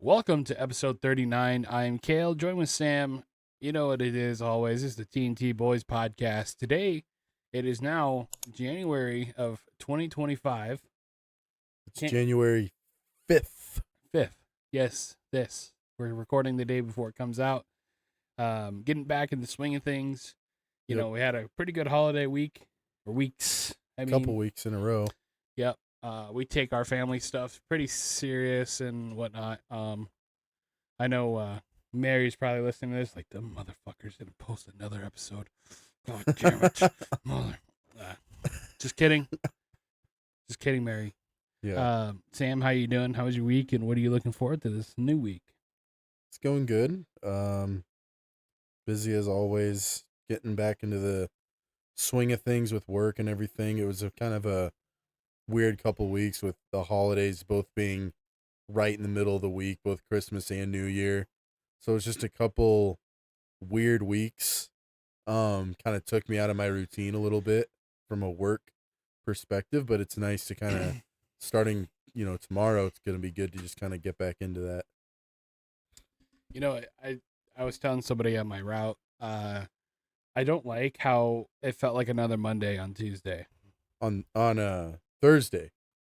Welcome to episode 39. I am Kale, joined with Sam. You know what it is always. It's the TNT Boys podcast. Today, it is now January of 2025. It's January 5th. 5th. Yes, this. We're recording the day before it comes out. Getting back in the swing of things. We had a pretty good holiday week, or weeks. Couple weeks in a row. Yep. We take our family stuff pretty serious and whatnot. I know Mary's probably listening to this, like, the motherfuckers didn't post another episode. God damn it. Mother. Just kidding. Just kidding, Mary. Yeah. Sam, how you doing? How was your week, and what are you looking forward to this new week? It's going good. Busy as always, getting back into the swing of things with work and everything. It was a kind of a weird couple weeks with the holidays both being right in the middle of the week, both Christmas and New Year. So it's just a couple weird weeks. Kind of took me out of my routine a little bit from a work perspective, but it's nice to kind of starting, tomorrow it's going to be good to just kind of get back into that. I was telling somebody on my route, I don't like how it felt like another Monday on Tuesday. On Thursday.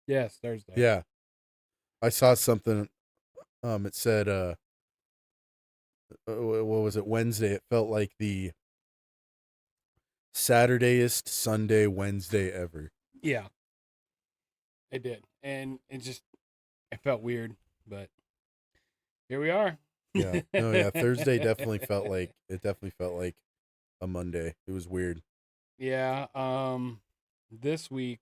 Yes, Thursday. Yeah. I saw something, it said, what was it, Wednesday? It felt like the Saturdayest Sunday Wednesday ever. Yeah, it did. And it felt weird, but here we are. Yeah. No, yeah. Thursday definitely felt like a Monday. It was weird. Yeah. This week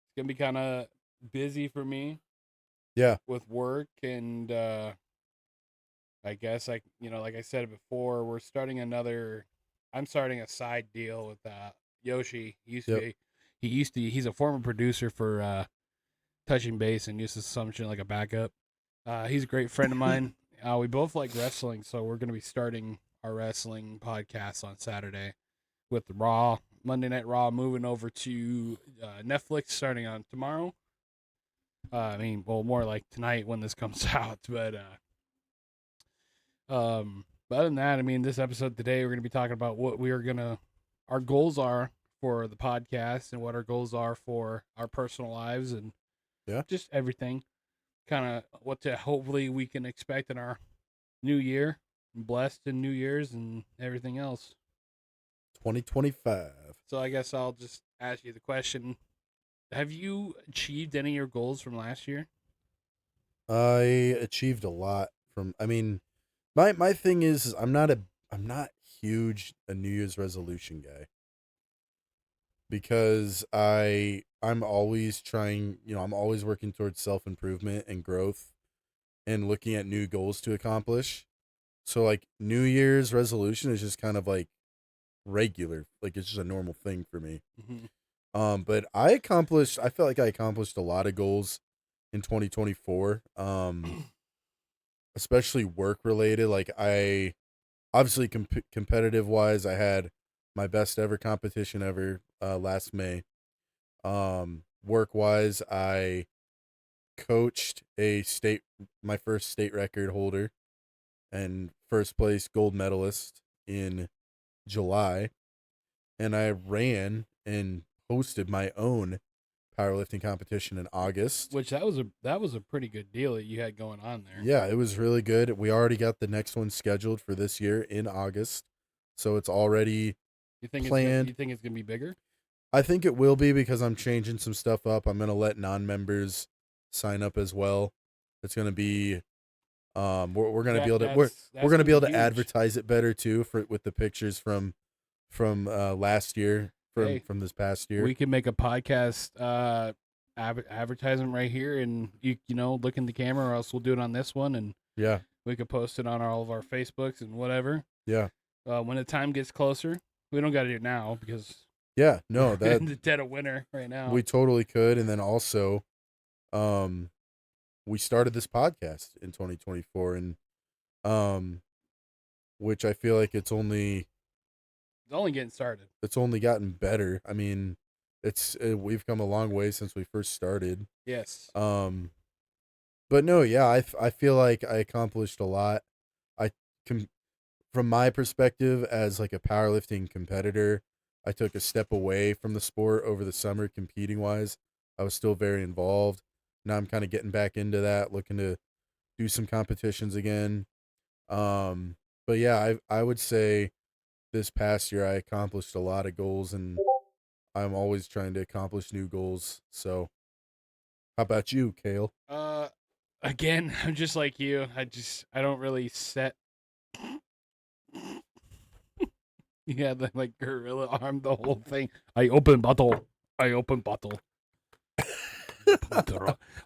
it's gonna be kind of busy for me. Yeah. With work and I guess like I said before, I'm starting a side deal with Yoshi. He's a former producer for Touching Base and uses Assumption like a backup. He's a great friend of mine. We both like wrestling, so we're going to be starting our wrestling podcast on Saturday with Raw, Monday Night Raw, moving over to Netflix starting on tomorrow. More like tonight when this comes out. But other than that, this episode today, we're going to be talking about what our goals are for the podcast and what our goals are for our personal lives and just everything. Kind of what to hopefully we can expect in our new year, blessed in New Year's and everything else. 2025. So I guess I'll just ask you the question: have you achieved any of your goals from last year? I achieved a lot from. My thing is I'm not huge a New Year's resolution guy because I'm always trying. I'm always working towards self-improvement and growth and looking at new goals to accomplish. So like New Year's resolution is just kind of like regular, like it's just a normal thing for me. Mm-hmm. But I felt like I accomplished a lot of goals in 2024. Especially work related. Like I obviously competitive wise, I had my best ever competition ever last May. Work wise, I coached my first state record holder and first place gold medalist in July, and I ran and hosted my own powerlifting competition in August. Which that was a pretty good deal that you had going on there. Yeah, it was really good. We already got the next one scheduled for this year in August, so it's already planned. You think it's gonna be bigger? I think it will be because I'm changing some stuff up. I'm gonna let non-members sign up as well. It's gonna be we're gonna be able to we're gonna be able to advertise it better too with the pictures from last year from this past year. We can make a podcast advertisement right here, and you look in the camera, or else we'll do it on this one, and yeah, we could post it on all of our Facebooks and whatever. Yeah. When the time gets closer, we don't got to do it now because no, we're in the dead of winter right now. We totally could, and then also, we started this podcast in 2024, and which I feel like it's only getting started. It's only gotten better. I mean, we've come a long way since we first started. Yes. But no, yeah, I feel like I accomplished a lot. I com- from my perspective as like a powerlifting competitor, I took a step away from the sport over the summer competing wise. I was still very involved. Now I'm kind of getting back into that, looking to do some competitions again. Um, but yeah, I would say this past year I accomplished a lot of goals, and I'm always trying to accomplish new goals. So, how about you, Kale? Uh, again, I'm just like you. I don't really set. Yeah, the like gorilla arm, the whole thing. I open bottle. I open bottle.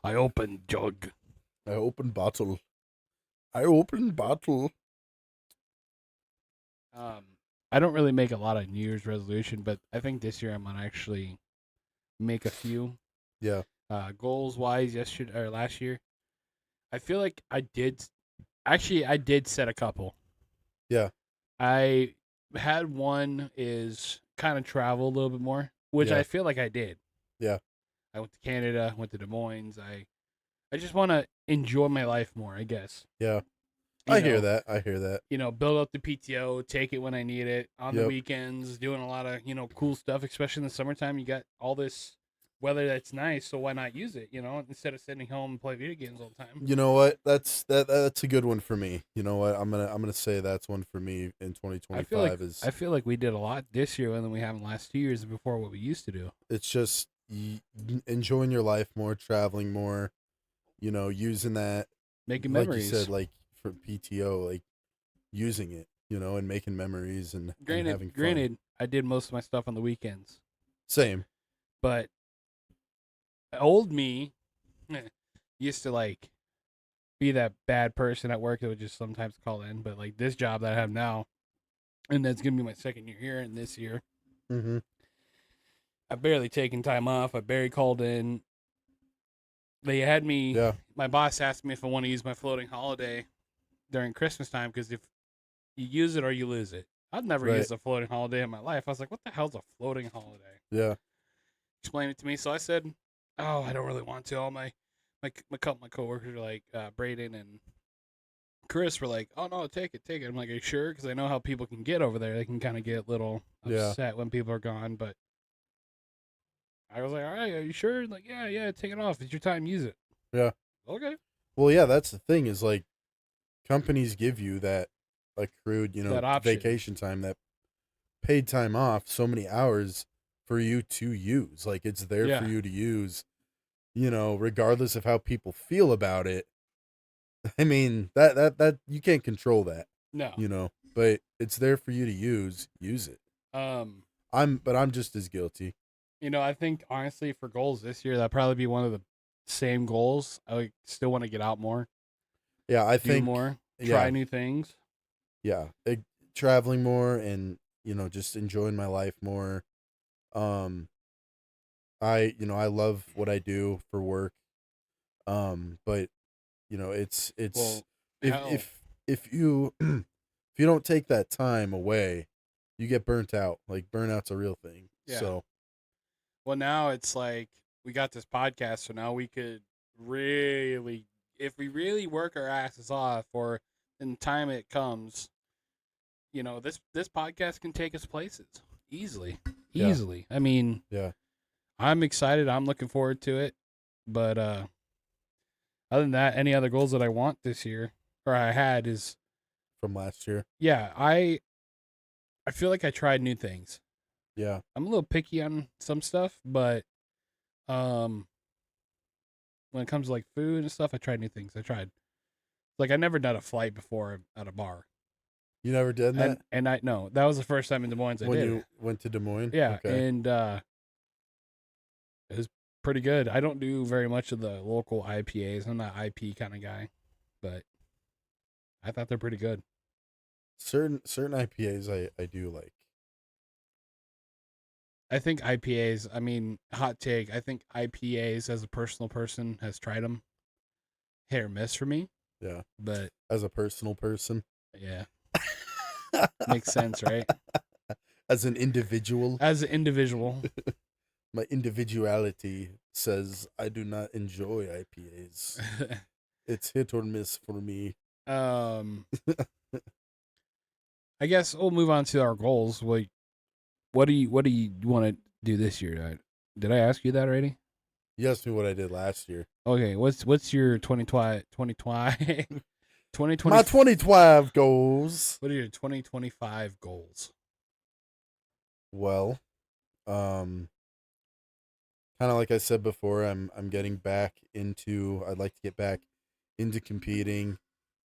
I open jug. I open bottle. I open bottle. Um, I don't really make a lot of New Year's resolution, but I think this year I'm gonna actually make a few. Yeah, Goals wise, yesterday or last year, I feel like I did. Actually, I did set a couple. yeah, I had one is kind of travel a little bit more, which yeah, I feel like I did. yeah, I went to Canada, went to Des Moines. I just want to enjoy my life more, I guess. yeah. You I hear know, that. I hear that. build up the PTO, take it when I need it on the Yep. weekends, doing a lot of, cool stuff, especially in the summertime. You got all this weather that's nice, so why not use it, instead of sitting home and play video games all the time. You know what? That's a good one for me. You know what? I'm gonna say that's one for me in I feel like 2025 is I feel like we did a lot this year than we have in the last 2 years before what we used to do. it's just enjoying your life more, traveling more, using that Making like you memories. said, like for PTO, like using it, and making memories and Granted, having fun. granted, I did most of my stuff on the weekends, Same. but old me used to like be that bad person at work that would just sometimes call in. But like this job that I have now, and that's gonna be my second year here, and this year Mm-hmm. I barely taken time off. I barely called in. They had me. Yeah. My boss asked me if I want to use my floating holiday during Christmas time because if you use it or you lose it. I've never Right. used a floating holiday in my life. I was like, what the hell's a floating holiday? Yeah. Explain it to me. So I said, oh, I don't really want to. All my couple my coworkers are like Braden and Chris were like, oh no, take it, take it. I'm like, are you sure? Because I know how people can get over there. They can kind of get a little Yeah. upset when people are gone. But I was like, all right, are you sure? Like, yeah, yeah, take it off. It's your time. Use it. Yeah. Okay. Well, yeah, that's the thing is like companies give you that accrued, That option. vacation time, that paid time off, so many hours for you to use. Like it's there for Yeah. you to use, regardless of how people feel about it. I mean, that you can't control that, No. but it's there for you to use it. Um. I'm just as guilty. I think honestly for goals this year, that'd probably be one of the same goals. I like, still want to get out more, Yeah, I do think more, try yeah, new things. yeah, traveling more and, just enjoying my life more. Um I love what I do for work. But it's Well, if hell, if if you if you don't take that time away, you get burnt out. Like burnout's a real thing. yeah. So, Well, now it's like we got this podcast, so now we could really, if we really work our asses off, or in time it comes, this podcast can take us places easily, yeah. easily. I mean, Yeah. I'm excited. I'm looking forward to it. But other than that, any other goals that I want this year or I had is, From last year. yeah, I feel like I tried new things. Yeah. I'm a little picky on some stuff, but um, when it comes to like food and stuff, I tried new things. I tried like I never done a flight before at a bar, You never did and that and I no, that was the first time in Des Moines I when did you it. went to Des Moines? Yeah, Okay. and it was pretty good. I don't do very much of the local IPAs. I'm not IP kind of guy, but I thought they're pretty good. Certain IPAs I do like. I think IPAs. I mean, hot take. I think IPAs as a personal person has tried them, hit or miss for me. Yeah. But As a personal person. yeah, makes sense, right? As an individual, As an individual, my individuality says I do not enjoy IPAs. It's hit or miss for me. Um, I guess we'll move on to our goals. What do you want to do this year? Did I ask you that already? You asked me what I did last year. Okay, what's your 2020 My 2012 goals. what are your 2025 goals? Well, kind of like I said before, I'm getting back into. I'd like to get back into competing.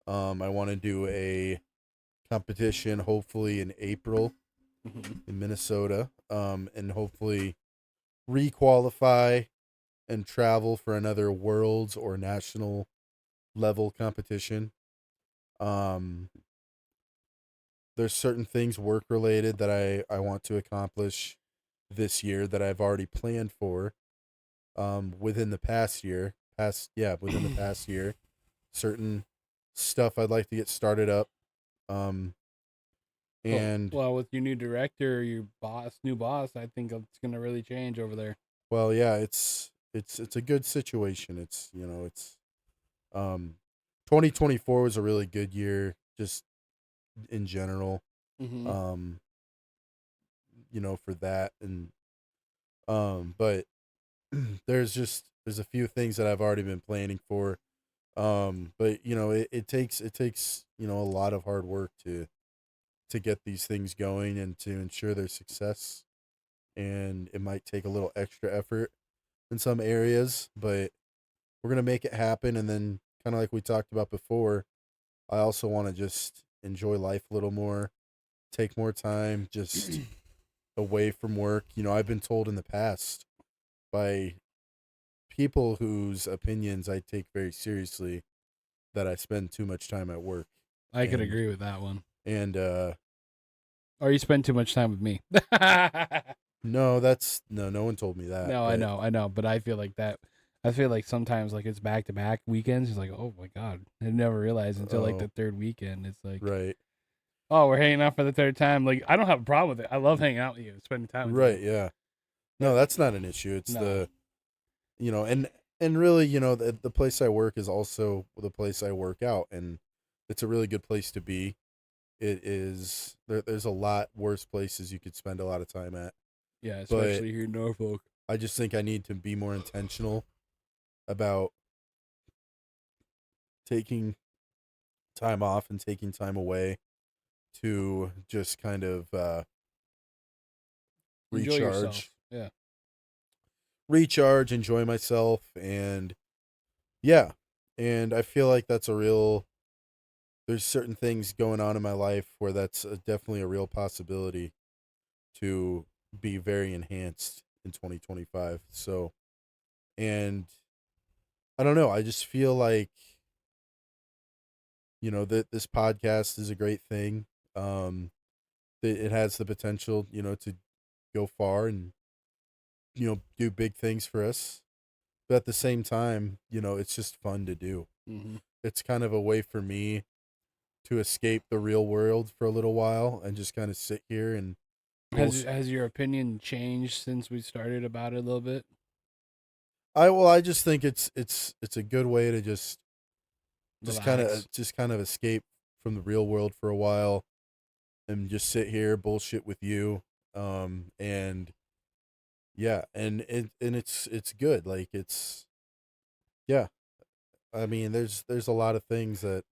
I want to do a competition, hopefully in April Mhm. in Minnesota. And hopefully requalify and travel for another worlds or national level competition. Um, there's certain things work related that I want to accomplish this year that I've already planned for. Within the past year, within the past year, certain stuff I'd like to get started up. Um, Well, and well, with your new director, your new boss, I think it's gonna really change over there. well, yeah, it's a good situation. It's you know it's um, 2024 was a really good year, just in general. Mm-hmm. Um, for that but there's a few things that I've already been planning for. But it takes a lot of hard work to get these things going and to ensure their success. And it might take a little extra effort in some areas, but we're gonna make it happen. And then, kind of like we talked about before, I also want to just enjoy life a little more, take more time just away from work. I've been told in the past by people whose opinions I take very seriously that I spend too much time at work. I could And agree with that one. and Or you spend too much time with me. no, no one told me that, No, but I know, but I feel like that. I feel like sometimes like it's back to back weekends. It's like, oh my god, I never realized until like the oh, third weekend. It's like, right. oh, we're hanging out for the third time. Like, I don't have a problem with it. I love hanging out with you, spending time with you. Right, yeah. No, But that's not an issue. It's no, and really, the place I work is also the place I work out, and it's a really good place to be. There's a lot worse places you could spend a lot of time at, yeah, but especially here in Norfolk. I just think I need to be more intentional about taking time off and taking time away to just kind of Enjoy yourself. recharge, Yeah. enjoy myself, and yeah. And I feel like there's certain things going on in my life where that's definitely a real possibility to be very enhanced in 2025. So, and I don't know, I just feel like, that this podcast is a great thing. It has the potential, to go far and, do big things for us. But at the same time, it's just fun to do. Hmm. It's kind of a way for me to escape the real world for a little while and just kind of sit here and bullshit. Has your opinion changed since we started about it a little bit? I just think it's a good way to Relax. just kind of escape from the real world for a while and just sit here bullshit with you. And yeah, and it's good. Like yeah. I mean, there's a lot of things that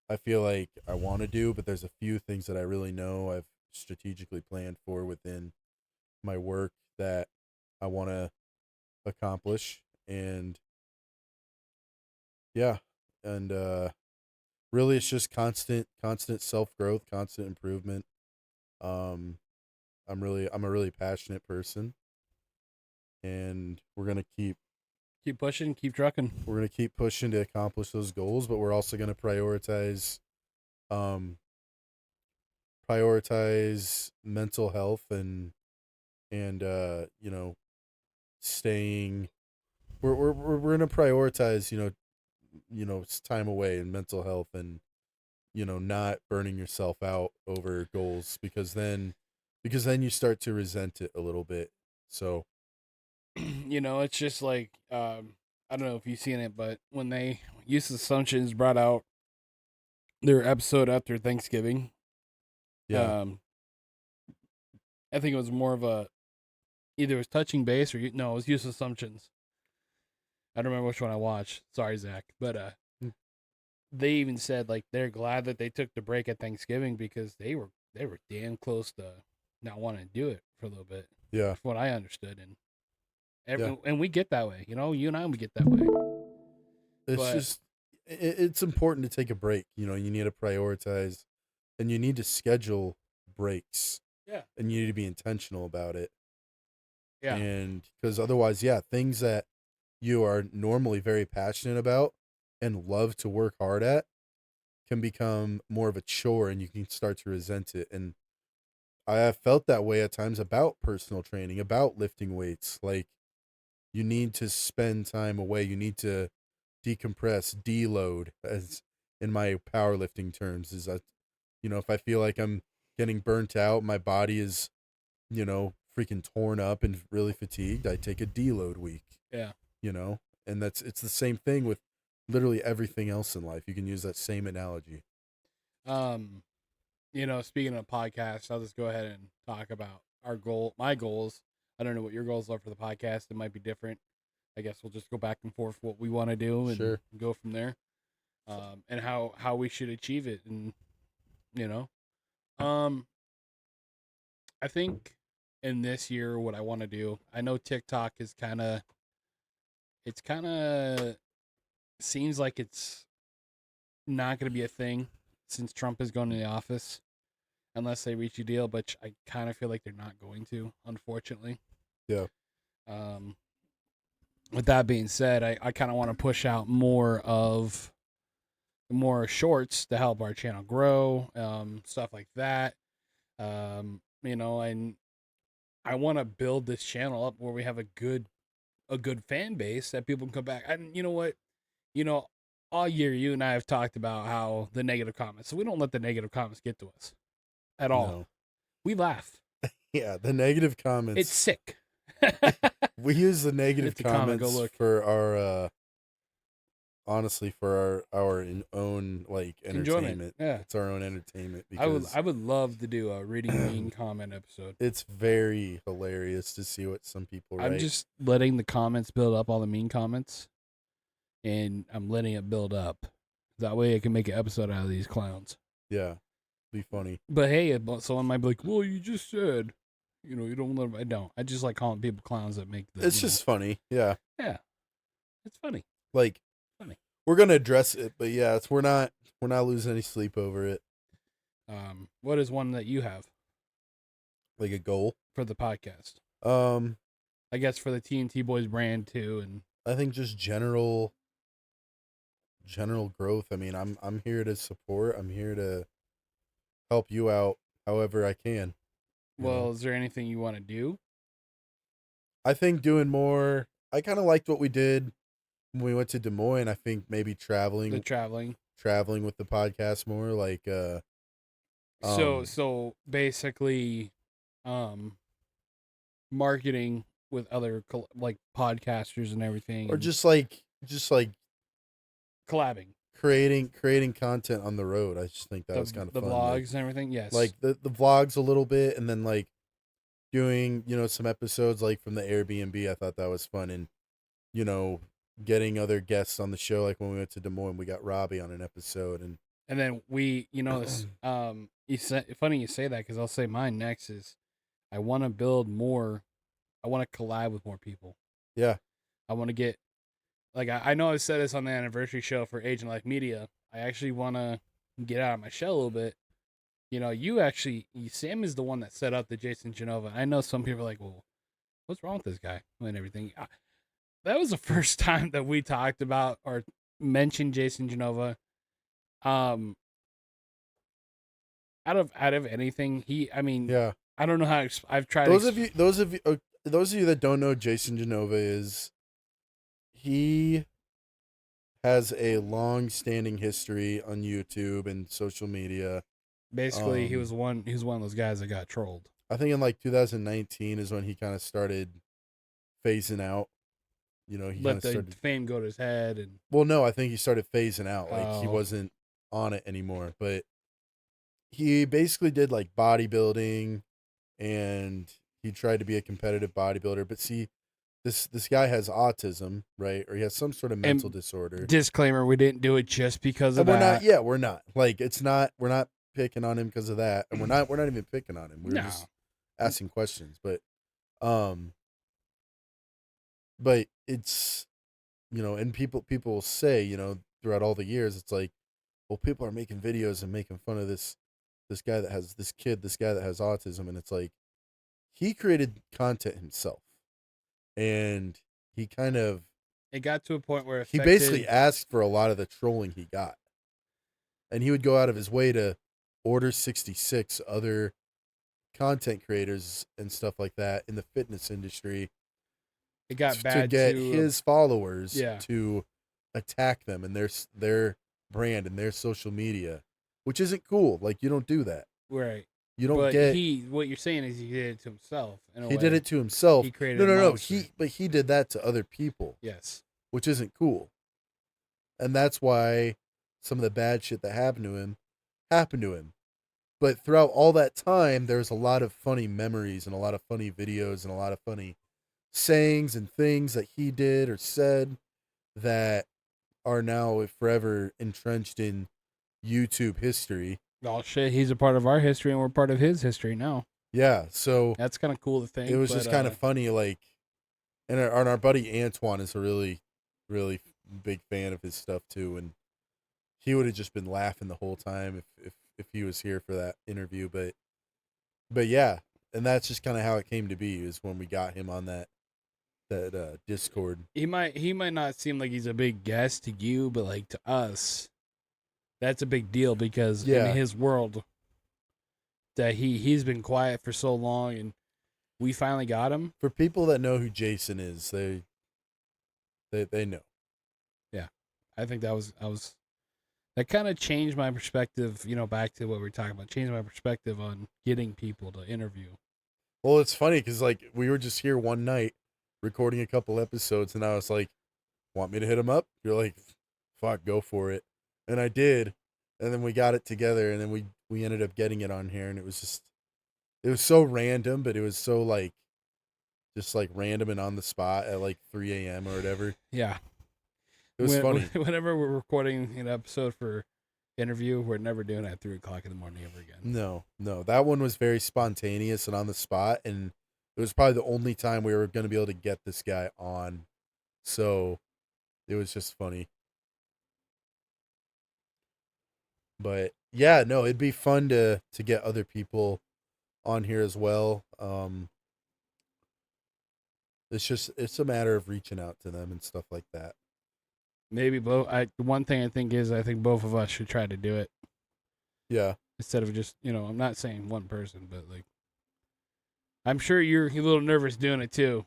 I feel like I want to do, but there's a few things that I really know I've strategically planned for within my work that I want to accomplish. And yeah, and really it's just constant self-growth, constant improvement. Um I'm a really passionate person, and Keep pushing. Keep trucking. we're going to keep pushing to accomplish those goals, but we're also going to um prioritize mental health and staying we're going to prioritize, time away and mental health, and not burning yourself out over goals, because then you start to resent it a little bit. So It's just like I don't know if you've seen it, but when they Use Assumptions brought out their episode after Thanksgiving, Yeah. um, I think it was more of a either it was touching base or no, it was Use Assumptions. I don't remember which one I watched. Sorry, Zach, but Mm. they even said like they're glad that they took the break at Thanksgiving because they were damn close to not wanting to do it for a little bit. Yeah. From what I understood, and Yeah. and we get that way, you and I we get that way. It's But just it's important to take a break. You need to prioritize, and you need to schedule breaks, yeah, and you need to be intentional about it. yeah, And because otherwise, yeah, things that you are normally very passionate about and love to work hard at can become more of a chore, and you can start to resent it. And I have felt that way at times about personal training, about lifting weights. Like, you need to spend time away. You need to decompress, deload, as in my powerlifting terms. Is that, if I feel like I'm getting burnt out, my body is, freaking torn up and really fatigued, I take a deload week, yeah. you know? And it's the same thing with literally everything else in life. You can use that same analogy. Um, speaking of podcasts, I'll just go ahead and talk about my goals. I don't know what your goals are for the podcast. It might be different. I guess we'll just go back and forth what we want to do and Sure. go from there. And how we should achieve it, and you know, um, I think in this year what I want to do. I know TikTok is it's kind of seems like it's not going to be a thing since Trump is going to the office unless they reach a deal, but I kind of feel like they're not going to, unfortunately. Yeah. Um, with that being said, I kind of want to push out more shorts to help our channel grow, stuff like that. And I want to build this channel up where we have a good fan base that people can come back. And you know what? You know, all year you and I have talked about how the negative comments. So we don't let the negative comments get to us at all. No. We laugh. Yeah, the negative It's comments. sick. We use the negative It's a comment. Go comments look. for our honestly, for our own, like, Enjoyment. entertainment. Yeah. It's our own entertainment I would because I would love to do a reading mean comment episode. it's very hilarious to see what some people I'm write. just letting the comments build up, all the mean comments, and I'm letting it build up. That way I can make an episode out of these clowns. Yeah, be funny. But hey, someone might be like, well, you just said, you don't let them. I don't. I just like calling people clowns that make the. It's just funny. Yeah, yeah, it's funny. like, Funny. we're gonna address it, but yeah, we're not losing any sleep over it. What is one that you have Like a goal. for the podcast? Um, I guess for the TNT Boys brand too, and I think just general growth. I mean, I'm here to support. I'm here to help you out however I can. well, is there anything you want to do? I think doing more. I kind of liked what we did when we went to Des Moines. I think maybe The traveling. traveling with the podcast more, like So basically, marketing with other like podcasters and everything, or and just like collabing. creating content on the road. I just think that The was kind of the fun. vlogs and everything. Yes. Like the vlogs a little bit, and then like doing some episodes like from the Airbnb. I thought that was fun, and you know getting other guests on the show. Like when we went to Des Moines, we got Robbie on an episode, and then this. Funny you say that because I'll say mine next is, I want to build more. I want to collab with more people. yeah, I want to get like I know I said this on the anniversary show for Agent Life Media. I actually want to get out of my shell a little bit. Sam is the one that set up the Jason Genova. I know some people are like, well, what's wrong with this guy and everything. That was the first time that we talked about or mentioned Jason Genova. Out of anything, yeah. I don't know how I've tried. Those of you that don't know, Jason Genova he has a long-standing history on YouTube and social media. Basically, he was one of those guys that got trolled. I think in like 2019 is when he kind of started phasing out. you know, he kind let of the started. fame go to his head, and Well, no, I think he started phasing out. Like he oh, wasn't on it anymore. But he basically did like bodybuilding, and he tried to be a competitive bodybuilder. But see, this guy has autism, right? Or he has some sort of mental and disorder. disclaimer: we didn't do it just because of And we're not. that. Yeah, we're not. Like it's not. We're not picking on him because of that, and we're not. We're not even picking on him. We were No, just asking questions. Um, but it's, you know, and people will say, you know, throughout all the years, it's like, well, people are making videos and making fun of this guy that has this guy that has autism, and it's like he created content himself, and he kind of it got to a point where it he basically affected. asked for a lot of the trolling he got, and he would go out of his way to order 66 other content creators and stuff like that in the fitness industry It got to bad get to his followers yeah, to attack them and their brand and their social media, which isn't cool. Like you don't do that. right. You don't But get. what you're saying is he did it to himself in a He did way. it to himself. He created No, a no, no. monster. He did that to other people, Yes. which isn't cool. And that's why some of the bad shit that happened to him. But throughout all that time, there's a lot of funny memories and a lot of funny videos and a lot of funny sayings and things that he did or said that are now forever entrenched in YouTube history. Oh shit, he's a part of our history and we're part of his history now. Yeah, so That's kind of cool to it think, was but just kind of funny, like, and our buddy Antoine is a really big fan of his stuff too, and he would have just been laughing the whole time if he was here for that interview. But yeah, and that's just kind of how it came to be is when we got him on that Discord. he might not seem like he's a big guest to you, but like to us, that's a big deal because in Yeah, his world that he's been quiet for so long and we finally got him. for people that know who Jason is, they know. Yeah. I think that kind of changed my perspective, back to what we were talking about, changed my perspective on getting people to interview. Well, it's funny because like we were just here one night recording a couple episodes, and I was like, "Want me to hit him up?" You're like, "Fuck, go for it," and I did, and then we got it together, and then we ended up getting it on here, and it was so random, but it was so like just like random and on the spot at like 3 a.m. or whatever. Yeah. It was funny. Whenever we're recording an episode for interview, we're never doing it at 3 o'clock in the morning ever again. No, no, that one was very spontaneous and on the spot, and it was probably the only time we were going to be able to get this guy on. So it was just funny. But yeah, no, it'd be fun to get other people on here as well. It's a matter of reaching out to them and stuff like that. Maybe both. One thing I think both of us should try to do it Yeah. instead of just, I'm not saying one person, but like I'm sure you're a little nervous doing it too.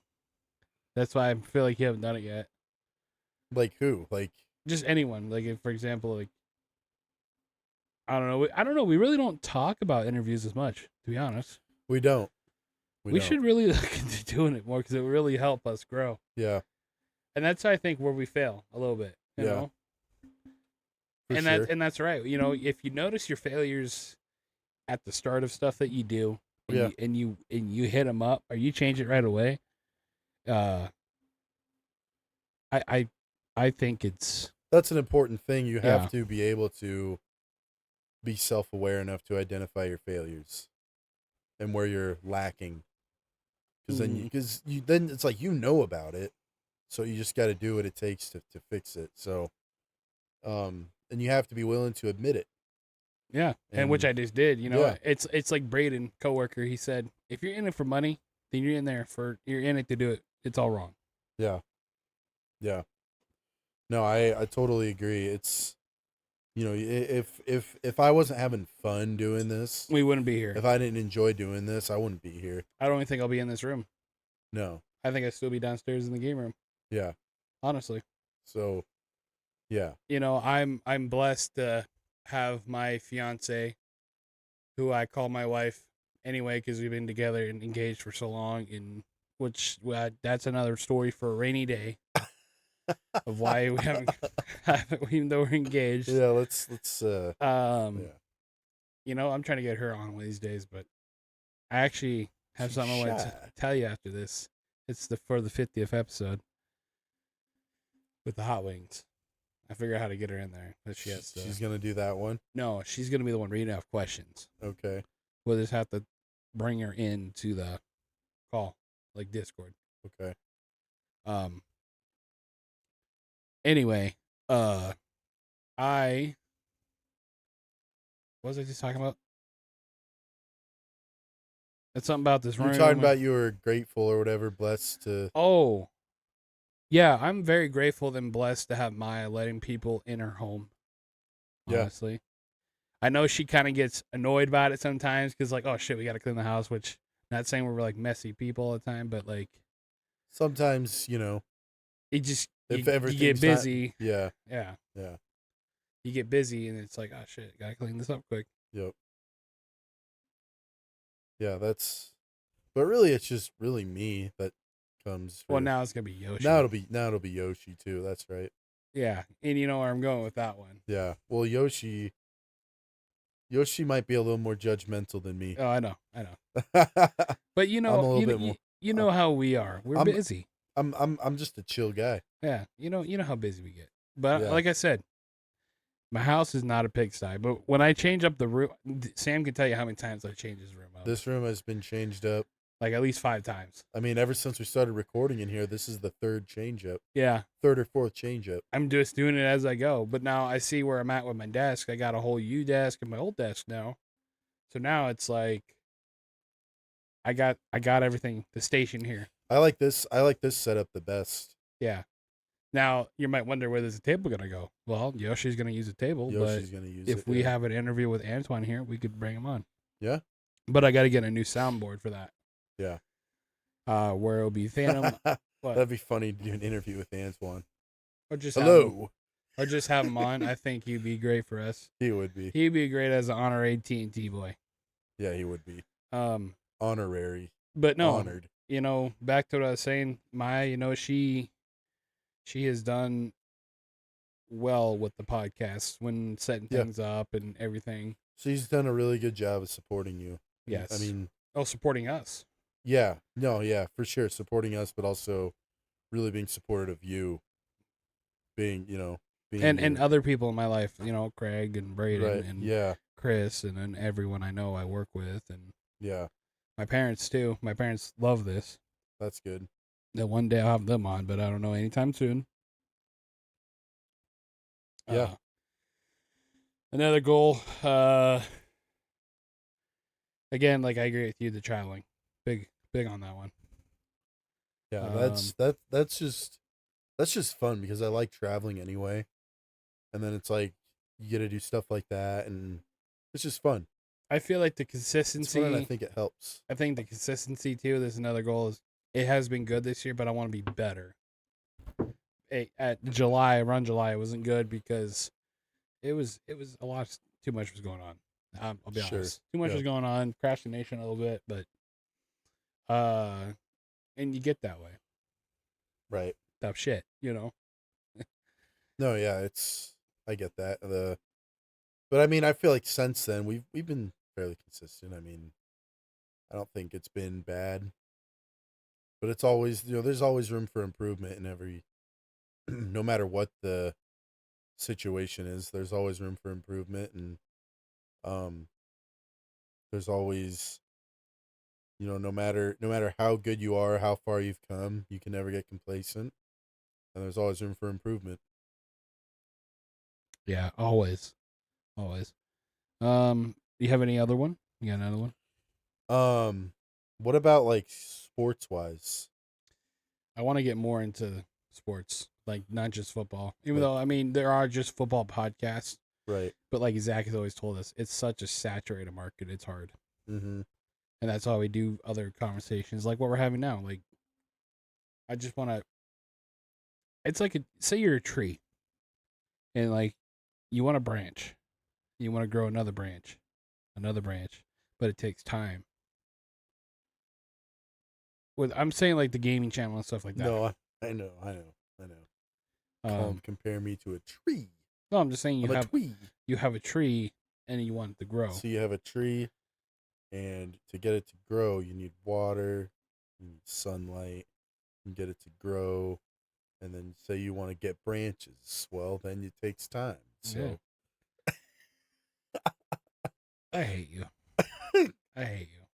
That's why I feel like you haven't done it yet. Like who? Like Just anyone, like if, for example, like I don't know, we really don't talk about interviews as much, to be honest. we don't. We We don't. should really look into doing it more because it will really help us grow. Yeah. And that's I think where we fail a little bit, Yeah. For And sure. that's right. If you notice your failures at the start of stuff that you do, and Yeah. you hit them up or you change it right away, uh, I I I think it's That's an important thing. You yeah. have to be able to be self-aware enough to identify your failures and where you're lacking. Because then it's like you know about it, so you just got to do what it takes to fix it. So, and you have to be willing to admit it. Yeah, and which I just did. Yeah. It's like Braden, coworker. He said, if you're in it for money, then you're in it to do it. It's all wrong. Yeah. Yeah. No, I totally agree. It's, you know, if I wasn't having fun doing this, We wouldn't be here. if I didn't enjoy doing this, I wouldn't be here. I don't even think I'll be in this room. No. I think I'd still be downstairs in the game room. Yeah. Honestly, So, yeah. I'm blessed to have my fiance, who I call my wife anyway, because we've been together and engaged for so long. And that's another story for a rainy day. of why we haven't, even though we're engaged. Yeah, let's Um, yeah. you know, I'm trying to get her on one of these days, but I actually have She's something I want to shy. tell you after this. It's for the 50th episode with the hot wings. I figure out how to get her in there, but she has to. She's gonna do that one. No, she's gonna be the one reading off questions. Okay. We'll just have to bring her into the call, like Discord. Okay. Um. Anyway, I what was I just talking about? It's something about this You were room. talking about you were grateful or whatever, blessed to. Oh, yeah, I'm very grateful and blessed to have Maya letting people in her home. Yeah. Honestly, I know she kind of gets annoyed about it sometimes because, like, oh shit, we got to clean the house. Which, not saying we're like messy people all the time, but like, Sometimes it just if you get everything's not. busy. Yeah. Yeah, Yeah. you get busy, and it's like, oh shit, gotta clean this up quick. Yep. Yeah. But really, it's just really me that comes. Well, now it's gonna be Yoshi. Now it'll be Yoshi too. That's right. Yeah, and you know where I'm going with that one. Yeah. Well, Yoshi might be a little more judgmental than me. Oh, I know. I'm But a little bit more. you know how we are. We're I'm- busy. I'm just a chill guy. Yeah, you know how busy we get. But Yeah. like I said, my house is not a pigsty. But when I change up the room, Sam can tell you how many times I change his room up. This room has been changed up. Like at least 5 times. I mean, ever since we started recording in here, this is the third or fourth change up. I'm just doing it as I go. But now I see where I'm at with my desk. I got a whole U desk and my old desk now. So now it's like I got everything, the station here. I like this setup the best. Yeah. Now you might wonder where there's a table gonna go. Well, Yoshi's gonna use a table, Yoshi's gonna use but if we yeah. have an interview with Antoine here, we could bring him on. Yeah. But I got to get a new soundboard for that. Yeah. Where it'll be Phantom. What? That'd be funny to do an interview with Antoine. Or just Hello. Or just have him on. I think he'd be great for us. He would be. He'd be great as an honorary TNT boy. Yeah, he would be. Honorary. But no, Honored. You know, back to what I was saying, Maya, you know, she has done well with the podcast when setting things up and everything. She's done a really good job of supporting you. Yes. I mean, supporting us. Yeah. No, yeah, for sure. Supporting us, but also really being supportive of you. Being and other people in my life, you know, Craig and Braden and Chris and then everyone I know I work with and yeah. My parents too. My parents love this. That's good. That one day I'll have them on, but I don't know anytime soon. Yeah. Another goal. Again, like I agree with you, the traveling. Big on that one. Yeah, that's just fun because I like traveling anyway. And then it's like you get to do stuff like that and it's just fun. I feel like the consistency. It's fun and I think it helps. I think the consistency too. There's another goal. Is it has been good this year, but I want to be better. At July, around July, it wasn't good because it was a lot. Too much was going on. I'll be honest. Too much was going on. Crashed the nation a little bit, but and you get that way. Right. Tough shit, you know. No, yeah, I get that. But I mean, I feel like since then we've been fairly consistent. I mean, I don't think it's been bad. But it's always, there's always room for improvement in every no matter what the situation is, there's always room for improvement and there's always no matter how good you are, how far you've come, you can never get complacent. And there's always room for improvement. Yeah, always. You have any other one? You got another one? What about like sports wise? I want to get more into sports, like not just football. Even though I mean there are just football podcasts, right? But like Zach has always told us, it's such a saturated market. It's hard, and that's why we do other conversations like what we're having now. Like, I just want to. It's like say you're a tree, and like you want a branch, you want to grow another branch, but it takes time. I'm saying like the gaming channel and stuff like that. No, I know. compare me to a tree. No, I'm just saying I'm a tree. you have a tree and you want it to grow. So you have a tree, and to get it to grow, you need water, you need sunlight, and get it to grow. And then say you want to get branches. Well, then it takes time. So I hate you. I hate you.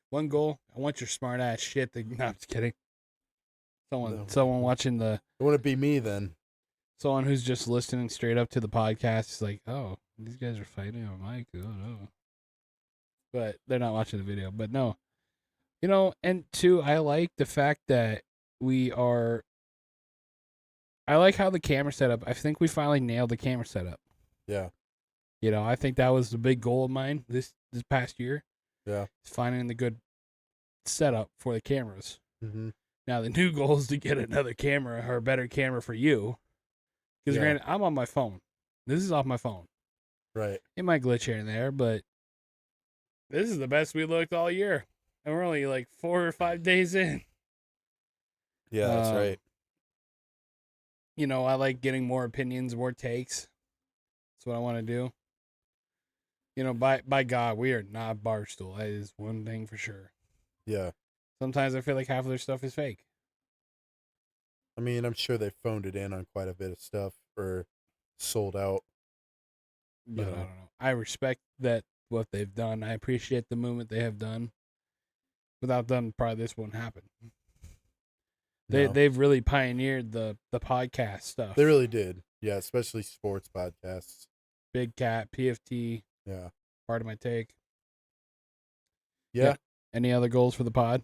One goal, I want your smart ass shit to no, I'm just kidding. Someone watching it wouldn't be me then. Someone who's just listening straight up to the podcast is like, oh, these guys are fighting on mic. Oh no. But they're not watching the video. But no. And two, I like the fact that I like how the camera setup. I think we finally nailed the camera setup. Yeah. I think that was the big goal of mine this past year. Yeah. Finding the good setup for the cameras. Mm-hmm. Now the new goal is to get another camera or a better camera for you. Because granted, I'm on my phone. This is off my phone. Right. It might glitch here and there, but this is the best we looked all year. And we're only like 4 or 5 days in. Yeah, that's right. I like getting more opinions, more takes. That's what I want to do. By God, we are not Barstool. That is one thing for sure. Yeah. Sometimes I feel like half of their stuff is fake. I mean, I'm sure they phoned it in on quite a bit of stuff or sold out. But I don't know. I respect what they've done. I appreciate the movement they have done. Without them, probably this wouldn't happen. They've really pioneered the podcast stuff. They really did. Yeah, especially sports podcasts. Big Cat, PFT. Yeah. Part of my take. Yeah. Any other goals for the pod?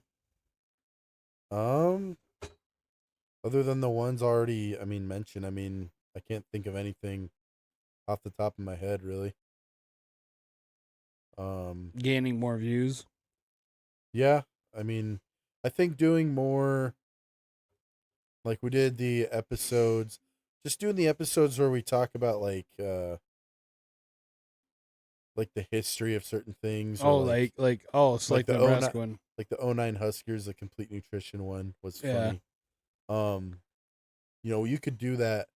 Other than the ones already, mentioned, I can't think of anything off the top of my head, really. Gaining more views. Yeah, I think doing more, like we did the episodes, just doing the episodes where we talk about like the history of certain things. Oh, or it's like the Nebraska one. Like the '09 Huskers, the complete nutrition one was funny. You could do that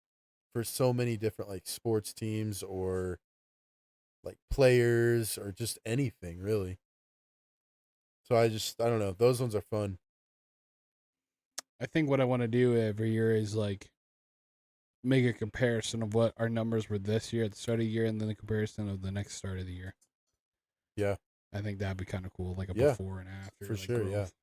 for so many different like sports teams or like players or just anything really. So I don't know. Those ones are fun. I think what I want to do every year is like make a comparison of what our numbers were this year at the start of the year and then the comparison of the next start of the year. Yeah. I think that'd be kind of cool, like a before and after. For sure, growth.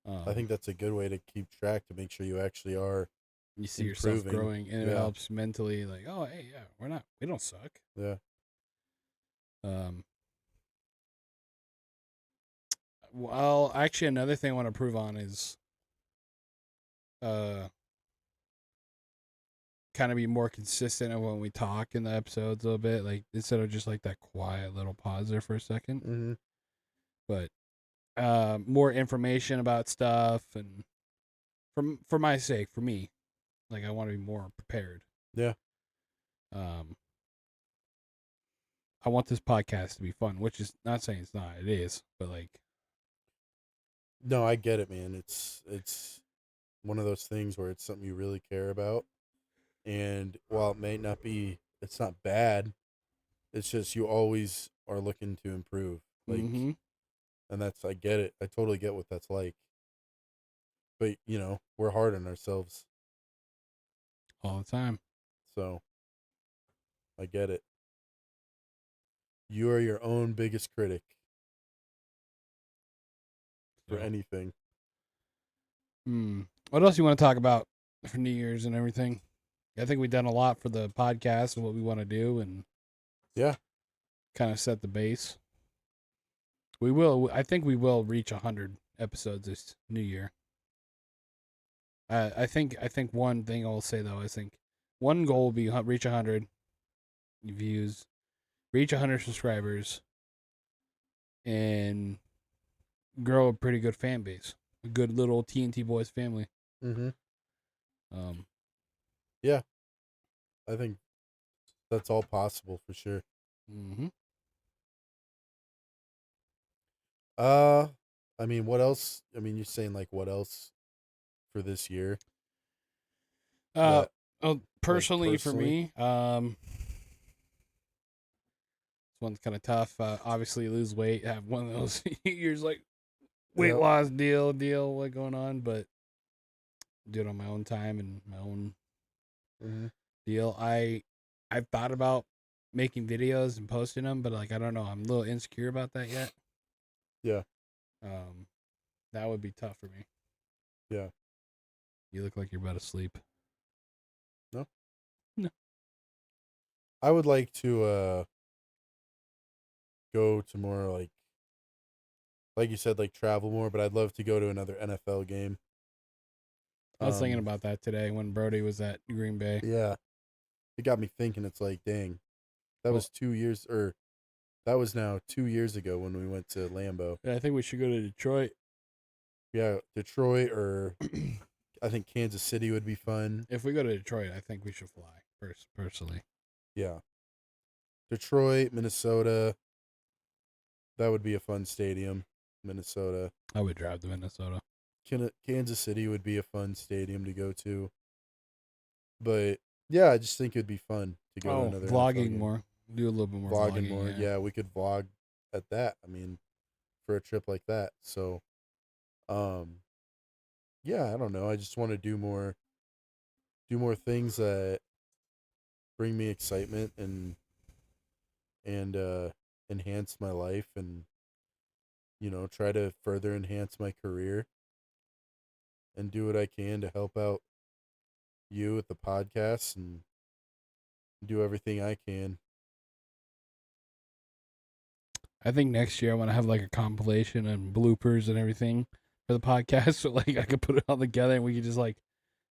Yeah. I think that's a good way to keep track to make sure you actually are you see improving. Yourself growing, and it helps mentally, like, oh, hey, yeah, we don't suck. Yeah. Well, actually, another thing I want to prove on is kind of be more consistent in when we talk in the episodes a little bit, like instead of just like that quiet little pause there for a second. Mm-hmm. But more information about stuff, and for my sake, for me, like I want to be more prepared. Yeah. I want this podcast to be fun, which is not saying it's not. It is, but like. No, I get it, man. It's one of those things where it's something you really care about, and while it may not be, it's not bad. It's just you always are looking to improve, like, and I get it. I totally get what that's like. But we're hard on ourselves all the time, so I get it. You are your own biggest critic for anything. What else you want to talk about for New Year's and everything? I think we've done a lot for the podcast and what we want to do, and kind of set the base. I think we will reach 100 episodes this new year. I think one thing I'll say though, I think one goal will be reach 100 views, reach 100 subscribers, and grow a pretty good fan base, a good little TNT Boys family. Mm-hmm. Yeah, I think that's all possible for sure. Mm-hmm. What else? You're saying like what else for this year? Oh, personally for personally? me, this one's kind of tough. Obviously, lose weight, have one of those years like weight Yep. loss deal like going on, but do it on my own time and my own Mhm. deal. I've thought about making videos and posting them, but like I don't know, I'm a little insecure about that yet. Yeah. Um, that would be tough for me. Yeah. You look like you're about to sleep. No. No. I would like to go to more like you said, like travel more, but I'd love to go to another NFL game. I was thinking about that today when Brody was at Green Bay. Yeah. It got me thinking, it's like, dang, that Well, was 2 years, or that was now 2 years ago when we went to Lambeau. I think we should go to Detroit. Yeah, Detroit, or I think Kansas City would be fun. If we go to Detroit, I think we should fly. Personally, Yeah. Detroit, Minnesota. That would be a fun stadium. Minnesota. I would drive to Minnesota. Kansas City would be a fun stadium to go to. But yeah, I just think it'd be fun to go to Oh, another NFL vlogging game. more. Do a little bit more Vlogging vlogging. more. Yeah. Yeah, we could vlog at that. I mean, for a trip like that. So, um, yeah, I don't know. I just want to do more things that bring me excitement and enhance my life, and try to further enhance my career and do what I can to help out you with the podcast and do everything I can. I think next year I want to have like a compilation and bloopers and everything for the podcast, so like I could put it all together and we could just like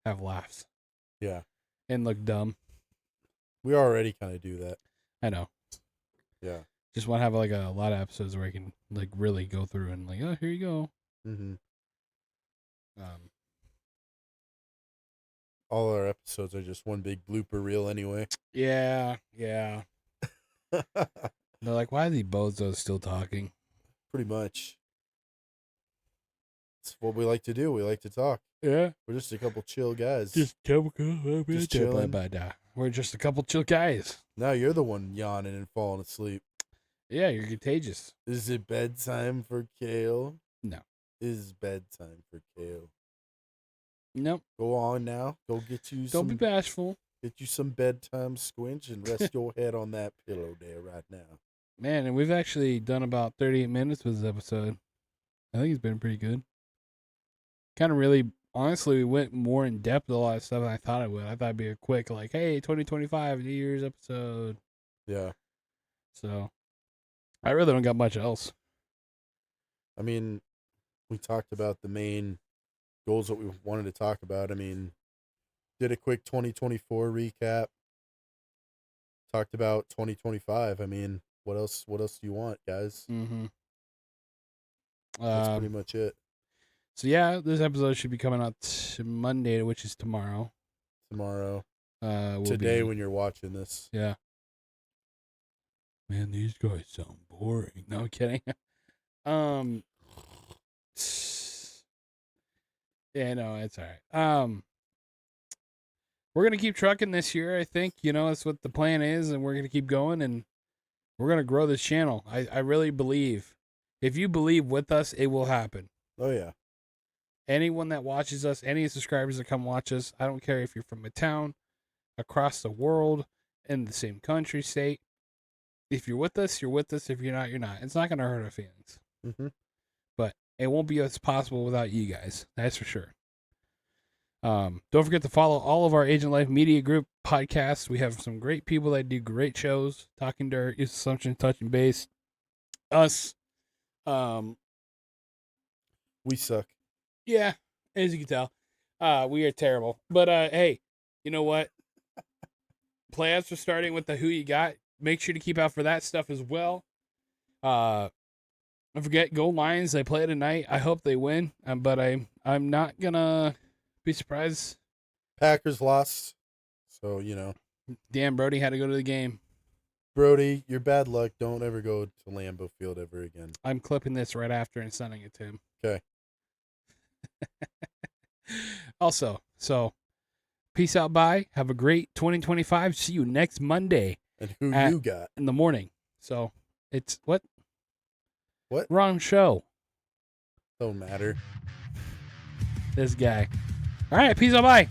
have laughs Yeah. and look dumb. We already kind of do that. I know. Yeah. Just want to have like a lot of episodes where I can like really go through and like, oh, here you go. Mhm. Um, All our episodes are just one big blooper reel anyway. yeah. They're like, why are these bozos still talking? Pretty much. It's what we like to do. We like to talk. Yeah. We're just a couple chill guys. Just chilling. We're just a couple chill guys. Now you're the one yawning and falling asleep. Yeah, you're contagious. Is it bedtime for Kale? No. Is bedtime for Kale. Nope. Go on now. Go get you Don't be bashful. Get you some bedtime squinch and rest your head on that pillow there right now. Man, and we've actually done about 38 minutes with this episode. I think it's been pretty good. Kind of really, honestly, we went more in depth with a lot of stuff than I thought it would. I thought it'd be a quick, like, hey, 2025, New Year's episode. Yeah. So, I really don't got much else. I mean, we talked about the main goals that we wanted to talk about. I mean, did a quick 2024 recap. Talked about 2025. I mean, what else do you want, guys? Mm-hmm. That's pretty much it. So, yeah, this episode should be coming out Monday, which is tomorrow. Tomorrow. Today when you're watching this. Yeah. Man, these guys sound boring. No, I'm kidding. Yeah, no, it's all right. We're gonna keep trucking this year. I think that's what the plan is, and we're gonna keep going, and we're gonna grow this channel. I really believe. If you believe with us, it will happen. Oh yeah. Anyone that watches us, any subscribers that come watch us, I don't care if you're from a town, across the world, in the same country, state. If you're with us, you're with us. If you're not, you're not. It's not gonna hurt our feelings. Mm-hmm. But it won't be as possible without you guys. That's for sure. Don't forget to follow all of our Agent Life Media Group podcasts. We have some great people that do great shows, Talking Dirt, Use Assumption, Touching Base. Us. We suck. Yeah, as you can tell. We are terrible. But hey, you know what? Plans are starting with the Who You Got. Make sure to keep out for that stuff as well. Don't forget, go Lions. They play tonight. I hope they win. But I'm not gonna be surprised. Packers lost. So, Damn, Brody had to go to the game. Brody, you're bad luck. Don't ever go to Lambeau Field ever again. I'm clipping this right after and sending it to him. Okay. Also, so Peace out. Bye. Have a great 2025. See you next Monday And who at- you got? in the morning. So it's what? What? Wrong show. Don't matter. This guy. All right. Peace out. Bye.